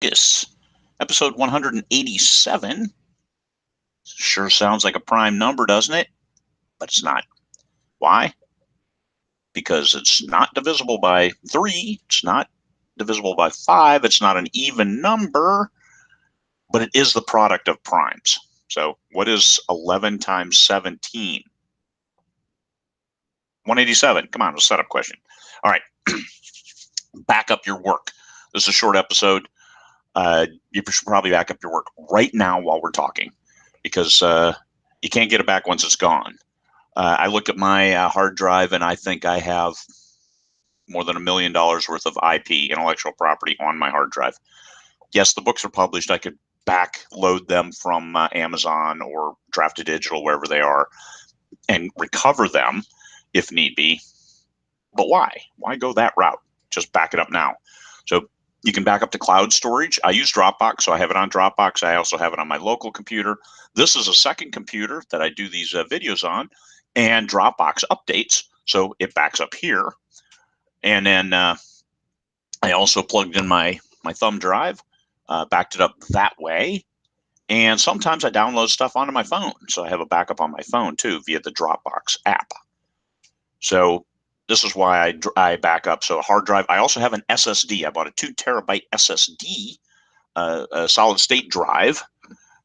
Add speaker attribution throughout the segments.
Speaker 1: Yes, episode 187. Sure sounds like a prime number, doesn't it? But it's not. Why? Because it's not divisible by 3. It's not divisible by 5. It's not an even number, but it is the product of primes. So what is 11 times 17? 187. Come on, it's a setup question. All right. Back up your work. This is a short episode. You should probably back up your work right now while we're talking because you can't get it back once it's gone. I looked at my hard drive and I think I have more than $1 million worth of IP, intellectual property, on my hard drive. Yes, the books are published. I could backload them from Amazon or Drafted Digital, wherever they are, and recover them if need be. But why? Why go that route? Just back it up now. So you can back up to cloud storage. I use Dropbox, so I have it on Dropbox. I also have it on my local computer. This is a second computer that I do these videos on, and Dropbox updates, so it backs up here. And then I also plugged in my thumb drive, backed it up that way. And sometimes I download stuff onto my phone, so I have a backup on my phone too via the Dropbox app. So this is why I back up. So a hard drive. I also have an SSD. I bought a 2 terabyte SSD, a solid state drive,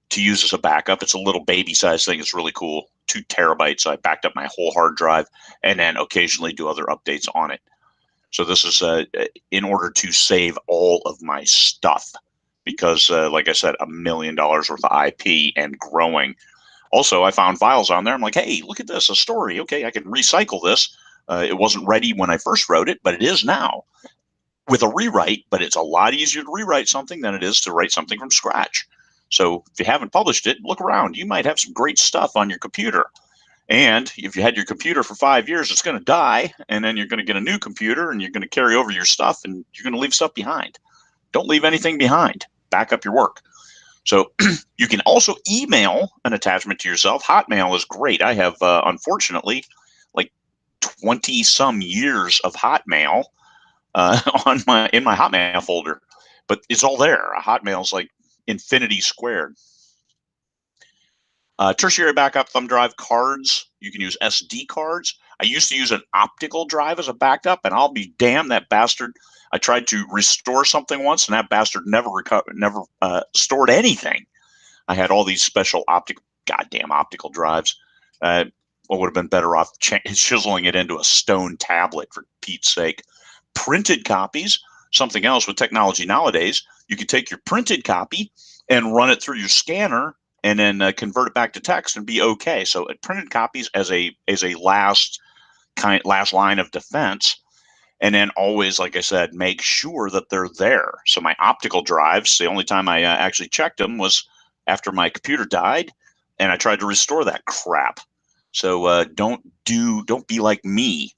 Speaker 1: to use as a backup. It's a little baby size thing. It's really cool. 2 terabytes. So I backed up my whole hard drive and then occasionally do other updates on it. So this is in order to save all of my stuff because, like I said, $1 million worth of IP and growing. Also, I found files on there. I'm like, hey, look at this, a story. Okay, I can recycle this. It wasn't ready when I first wrote it, but it is now with a rewrite. But it's a lot easier to rewrite something than it is to write something from scratch. So if you haven't published it, look around. You might have some great stuff on your computer. And if you had your computer for 5 years, it's going to die. And then you're going to get a new computer and you're going to carry over your stuff and you're going to leave stuff behind. Don't leave anything behind. Back up your work. So you can also email an attachment to yourself. Hotmail is great. I have, unfortunately, like 20 some years of Hotmail in my Hotmail folder, but it's all there. Hotmail's like infinity squared. Tertiary backup thumb drive cards. You can use SD cards. I used to use an optical drive as a backup, and I'll be damned, that bastard. I tried to restore something once, and that bastard never stored anything. I had all these special goddamn optical drives. What would have been better off chiseling it into a stone tablet, for Pete's sake. Printed copies, something else with technology nowadays. You can take your printed copy and run it through your scanner and then convert it back to text and be okay. So printed copies as a last line of defense. And then always, like I said, make sure that they're there. So my optical drives, the only time I actually checked them was after my computer died, and I tried to restore that crap. So don't be like me.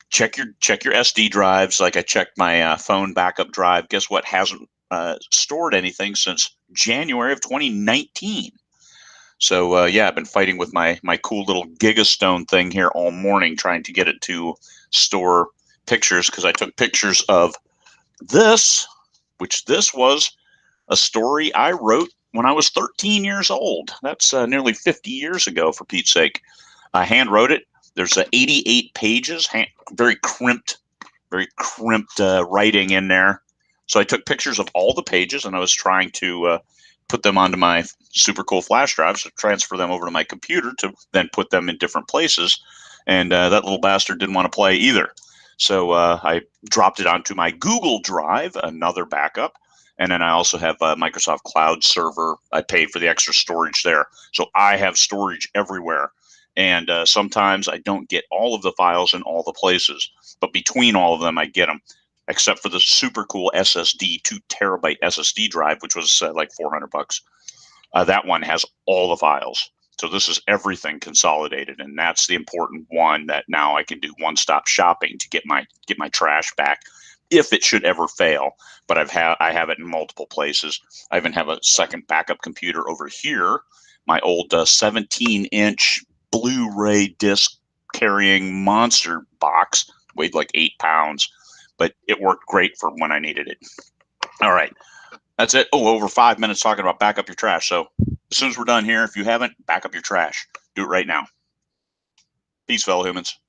Speaker 1: Check your SD drives. Like I checked my phone backup drive. Guess what? Hasn't stored anything since January of 2019. So yeah, I've been fighting with my cool little Gigastone thing here all morning, trying to get it to store pictures, because I took pictures of this, which this was a story I wrote when I was 13 years old. That's nearly 50 years ago, for Pete's sake. I hand wrote it. There's 88 pages, very crimped writing in there. So I took pictures of all the pages, and I was trying to put them onto my super cool flash drives to transfer them over to my computer to then put them in different places. And that little bastard didn't want to play either. So I dropped it onto my Google Drive, another backup. And then I also have a Microsoft Cloud server. I paid for the extra storage there. So I have storage everywhere. And sometimes I don't get all of the files in all the places. But between all of them, I get them. Except for the super cool SSD, 2 terabyte SSD drive, which was like $400. That one has all the files. So this is everything consolidated, and that's the important one that now I can do one-stop shopping to get my trash back if it should ever fail. But I have it in multiple places. I even have a second backup computer over here, my old 17-inch Blu-ray disc carrying monster box, weighed like 8 pounds, but it worked great for when I needed it. All right. That's it. Oh, over 5 minutes talking about back up your trash. So as soon as we're done here, if you haven't, back up your trash. Do it right now. Peace, fellow humans.